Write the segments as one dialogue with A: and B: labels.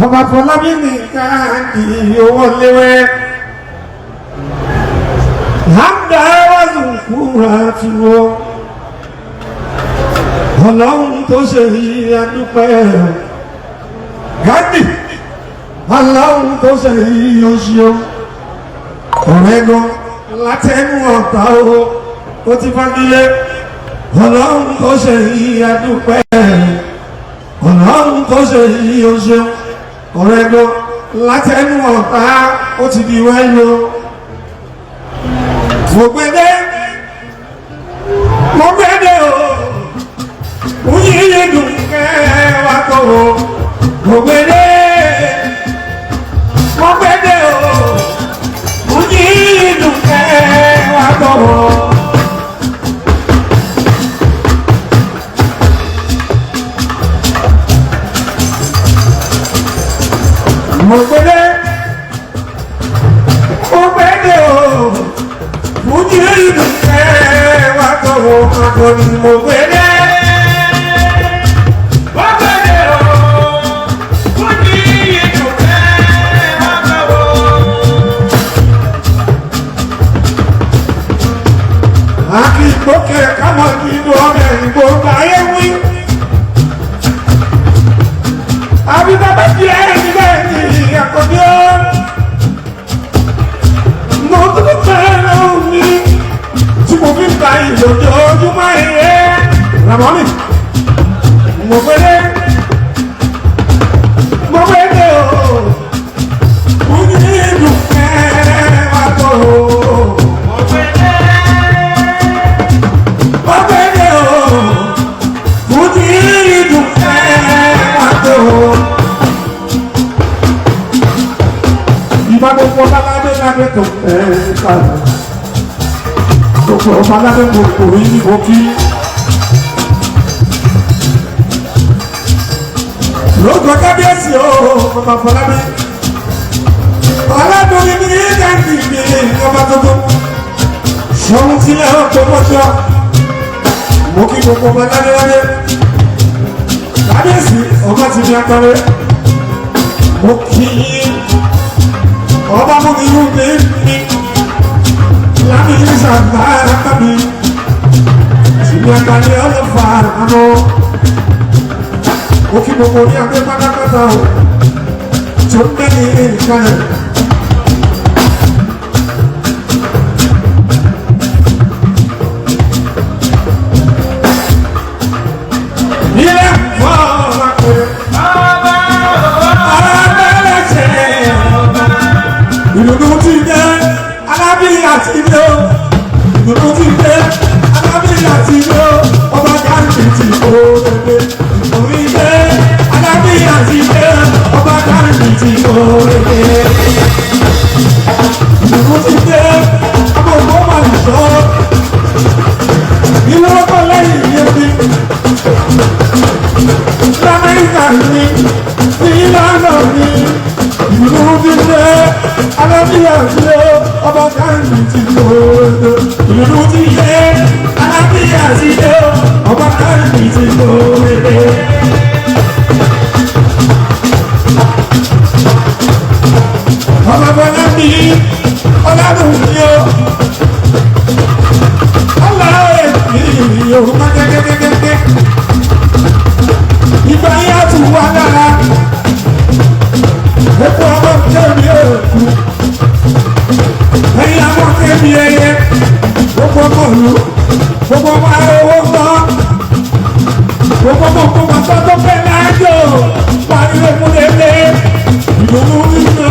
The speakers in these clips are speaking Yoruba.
A: Oba Afolabi Ghandi Olaoye Hamda wazukura tiwo Ọlọ́run tó ṣe yìí adúpẹ́ Ghandi Ọlọ́run tó ṣe yìí oṣù ọ̀rẹ́gan látẹnu ọ̀tá ó ti fagilé Ọlọ́run tó ṣe yìí adúpẹ́ Ọlọ́run tó ṣe yìí oṣù ọ̀rẹ́gan látẹnu ọ̀tá ó ti di wẹ́lò mo gbẹ́dẹ́ o oyin dùn kẹ́ wá tó o mo gbẹ́dẹ́ o oyin dùn kẹ́ wá tó o. Mo gbẹ́dẹ́ o oyin dùn kẹ́ wá tó o akọni mo gbẹ́dẹ́. Akíkókè kámọ́ nínú ọmọ ìgbò báyé wí. Àbíbábá jẹ́ ẹ̀rílẹ̀ ní àkọ́bí ó. Mo tó fẹ́ràn mi tí mo fi ń ta ìlòjòjúmọ́ ìrẹ́. Rahmon mo gbẹ́dẹ́ o. Mo ní ìlú fẹ́ wá tó o. Ìbá gbogbo ọbaládé lábẹ́ tó kàrà gbogbo ọbaládé gbogbo yìí òkí lóògùn kábíyèsí o Oba Afolabi ọlọ́dúnrí ní Ghandi ní ọba tuntun Soun sílẹ̀ Ogbomoso mo kí gbogbo ọbaládé lábẹ́ kábíyèsí ọba ti ní akọrẹ mo kí Oba Ghandi Afolabi Olaoye Soun Oki gbogbo ní agbé pátápátá o tó ń bẹ́ ní ìkànnì. Ilé fọ́ ọ̀la pé ọ̀rẹ́lẹ́sẹ̀ ìdùnnú ti dé Alábí àti ilé o ìdùnnú ti dé Alábí àti ilé o Oba Ghandi ti kó lẹ́gbẹ́. Alábí àti ilé Oba Ghandi ti oore. Ìlú ti dé ọmọ Ògbómọ̀ṣọ́ ìlú ọkọ̀ lẹ́yìn yẹbi l'Amẹ́ríkà ní ìlànà ní ìlú ti dé Alábí àti ilé Oba Ghandi ti oore. Ìlú ti dé Alábí àti ilé Oba Ghandi ti oore. Oba Afolabi Olaoye Olaoye Yorùbá gẹ́gẹ́gẹ́gẹ́ ìgbà yá tún wà lára epo ọmọ kẹ́mi èkú ẹ̀yìn àwọn kẹ́mi ẹyẹ gbogbo ọmọ ìlú gbogbo ọmọ owó gbọ́ gbogbo ọmọ tó fẹ́ lájò wà nílé múlẹ̀lẹ́ ìdùnnú nínú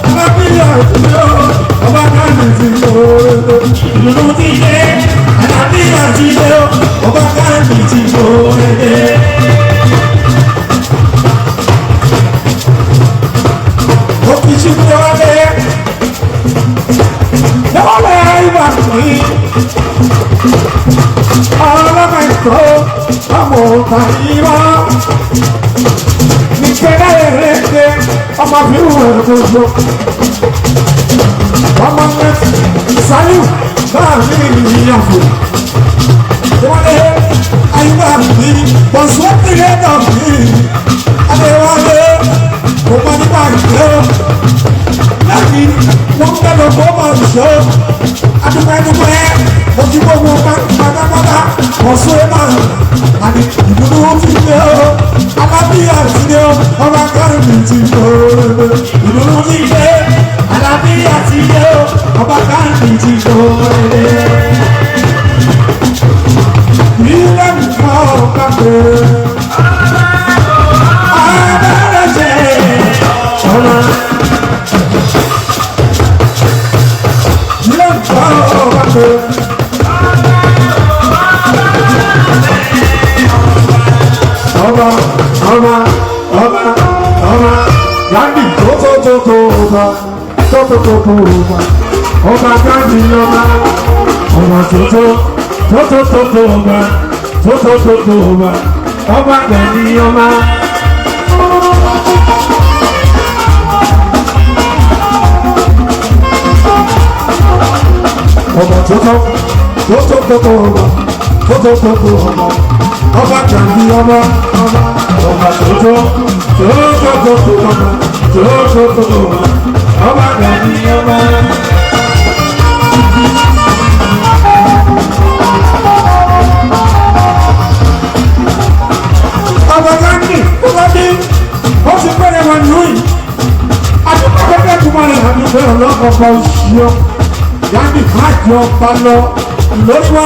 A: Alábí àti ilé Oba Ghandi ti oore. Ìdùnnú ti dé Alábí àti ilé Oba Ghandi ti oore. Òkìtì tó wọlé lọ́wọ́lẹ́ ìwà pín ọlọ́mọ ìkọ́ ọmọ ọ̀tá ìwọ́ nìkẹ́lẹ́ ẹ̀rẹ́gbẹ́ ọmọ fíwù ẹ̀rọ ọmọ mẹ́tì sáyù náà ní ìyàfò Adéwálé ayúbá mi bọ̀sùn pírẹ́tọ̀ mi Adéwálé kò mọ nípa ìgbé o láti wọ́n gbẹ́dọ̀ kó mọ̀ ìṣó adúpẹ́dúpẹ́ ojú gbogbo pátápátá bọ̀sùn ẹ̀ máa àti ìdúró ti dé o alábíyá ti dé o Oba Ghandi ti dé o ìdúró ti dé alábíyá ti dé o Oba Ghandi ti dé o. Ilé mi kọ́ kápẹ́ abẹ́rẹ́ jẹ́ ọ̀nà. Ilé mi kọ́ kápẹ́. Oba Ghandi Oba Oba Ghandi Oba Oba Oba Ghandi Oba Ghandi Oba Ghandi Oba Ghandi Afolabi ó ti pẹ́rẹ́ wọn lóyìn adúgbò kúmọ̀lẹ́ àdúgbò ọlọ́kọ̀ọ́kọ́ òṣìṣẹ́ Ghandi má jọ pa lọ lórí wa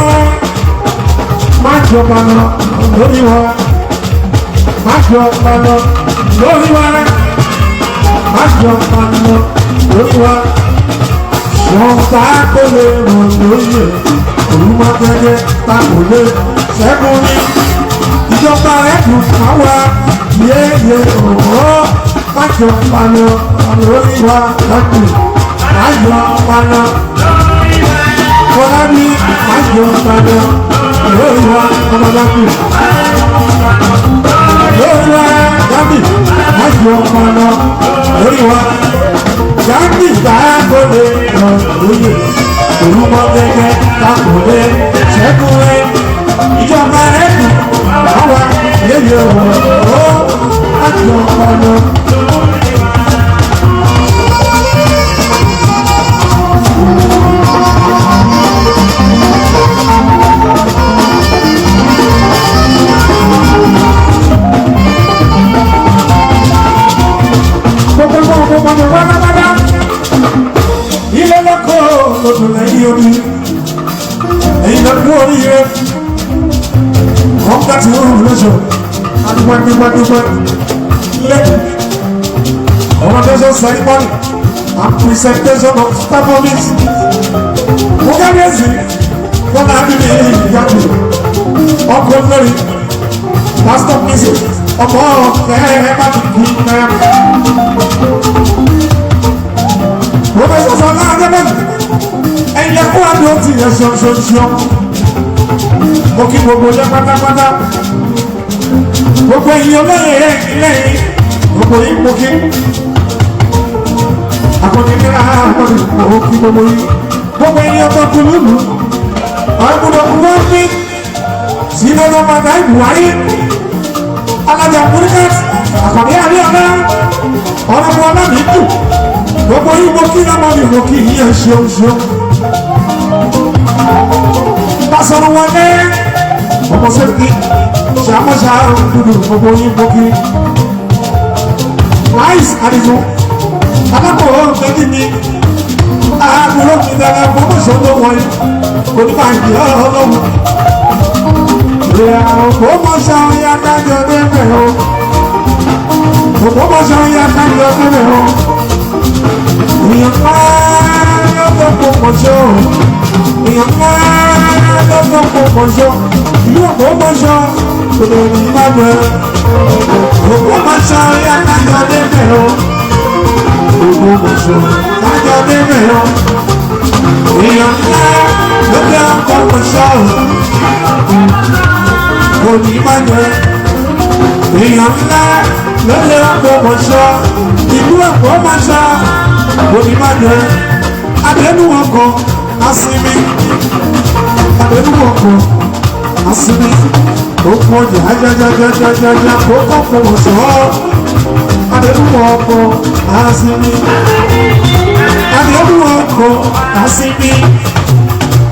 A: má jọ pa lọ lórí wa má jọ pa lọ lórí wa má jọ pa lọ lórí wa ṣọ̀tà kò lè ràn lóyè olùmọ̀tẹ́gẹ́ ta kò lè ṣẹ́gun ní. Ìjọba ẹ̀dùn àwa yéye òwò májọ paná lórí wa lọ́dún májọ paná Afolabi májọ paná lórí wa ọmọdé lórí wa Ghandi májọ paná lórí wa Ghandi gbàgbọ́lé lóye olùmọ̀gẹ́gẹ́ takòlé ṣẹ́gun ẹ̀ ìjọba ẹ̀dùn àwa yéye òwò májọ paná. Ilé lọ́kọ̀ lọ́dún lẹ́yìn omi, ẹ̀yìn lọ́dún orí rẹ̀, ọ̀gá tí ó rùn lọ́ṣọ̀, adúgbàdúgbàdúgbà, lẹ́kùn, orientation ceremony and presentation of performance. Mo kábíyèsí, Fọlá Abídé ìyàtọ̀, ọkọ̀ lórí, pastor music, ọkọ̀ ọ̀fẹ́ bá ti kú náà. Professor Soun Adébẹ̀lú, ẹ̀yẹ kó àdó ti yẹ ṣọṣọṣọ. Mo kí gbogbo ilé pátápátá. Gbogbo ènìyàn lẹ́yìn lẹ́yìn gbogbo yìí mo kí. Àkọ́kẹ́kẹ́rẹ́ àwọn mo kí gbogbo yìí. Gbogbo ènìyàn tó kú lùlù. Ọ̀gbọ̀dọ̀ kú wọ́n ní sínú ọmọ àgbà Buhari. Alájà Kúrúkẹ́t, Àkànní Adéọlá, ọ̀rọ̀ Ọlámídù. Gbogbo yìí mo kí lọ́mọ mi mo kí yíyan ṣeun ṣeun. Pásọ̀rọ̀ wọn ní ọmọ sẹ́kì ṣàmọ́ṣà dúdú gbogbo yìí mo kí. Láìsí àdìgún, alákòó méjì ni àbúrò mi dára gbogbo ṣòro wọ̀nyí. Kò ní máa jẹ́ ọlọ́run. Ògbómọ̀ṣọ́ ya kájọ débẹ̀ o. Ògbómọ̀ṣọ́ ya kájọ débẹ̀ o. Èèyàn máa l'Ògbómọ̀ṣọ́, èèyàn máa l'Ògbómọ̀ṣọ́, ìlú Ògbómọ̀ṣọ́ kò lè ní ìbàdàn. Ògbómọ̀ṣọ́ ya kájọ débẹ̀ o. Ògbómọ̀ṣọ́ kájọ débẹ̀ o. Èèyàn máa l'Ògbómọ̀ṣọ́ kò ní ìbàdàn. Èèyàn ńlá l'Ògbómọ̀ṣọ́, ìlú Ògbómọ̀ṣọ́ onímọ̀jẹ́ adẹ́nuwọ̀kọ̀ asimi adẹ́nuwọ̀kọ̀ Asimi, Oko jajajajajaja, Oko Ogbomoso, Adeluwoko, Asimi, Adeluwoko, Asimi,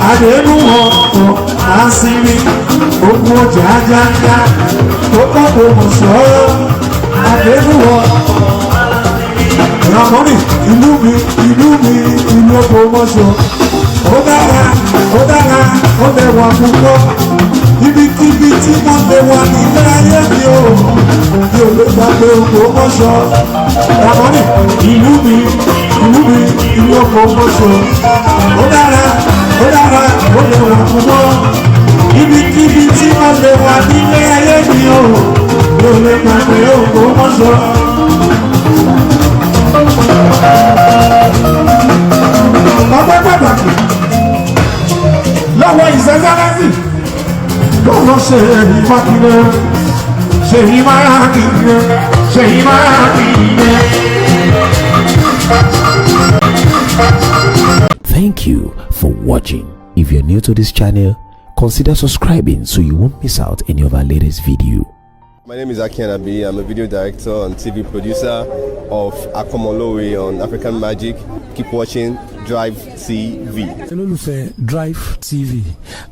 A: Adeluwoko, Asimi, Oko jajaja, Oko Ogbomoso, Adeluwoko. Rahmon, ìlú mi, ìlú Ogbomoso. Ó dára, ó lẹ́wà púpọ̀. Ibikíbi tí wọ́n lè wà nílé ayé mi ò lè gbàgbé Ogbomoso. Rahmon, ìlú mi, ìlú Ogbomoso. Ó dára, ó lẹ́wà púpọ̀. Ibikíbi tí wọ́n lè wà nílé ayé mi ò lè gbàgbé Ogbomoso. Ọgbẹ́ pàtàkì lọ́wọ́ ìṣẹ́sẹ́lẹ́sì lọ́wọ́ ṣe ìmọ̀kìlẹ̀ ṣe ìmọ̀kìlẹ̀.
B: Thank you for watching. If you're new to this channel, consider subscribing so you won't miss out any of our latest video.
C: My name is Afolabi. I'm a video director and TV producer of Akomolowe on African Magic. Keep watching Drivetv.
D: olólùfẹ́ Drivetv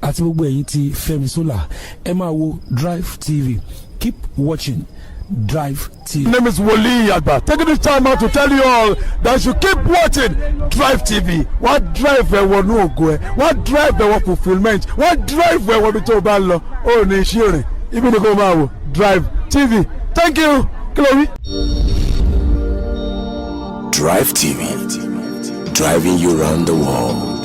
D: àti gbogbo ẹ̀yin tí Fẹ́mi Sola ẹ máa wo Drivetv. Keep watching Drivetv.
E: My name is Wole Agba. Taking this time out to tell you all that you keep watching Drivetv. What drive ẹ̀wọ̀n ní ògo ẹ̀? What drive ẹ̀wọ̀n fulfilment? What drive ẹ̀wọ̀n ní tó bá lọ? Ó ní iṣẹ́ rìn. Ibi ni kò máa wò Drivetv. Thank you. Chloe.
B: Drivetv, driving you around the world.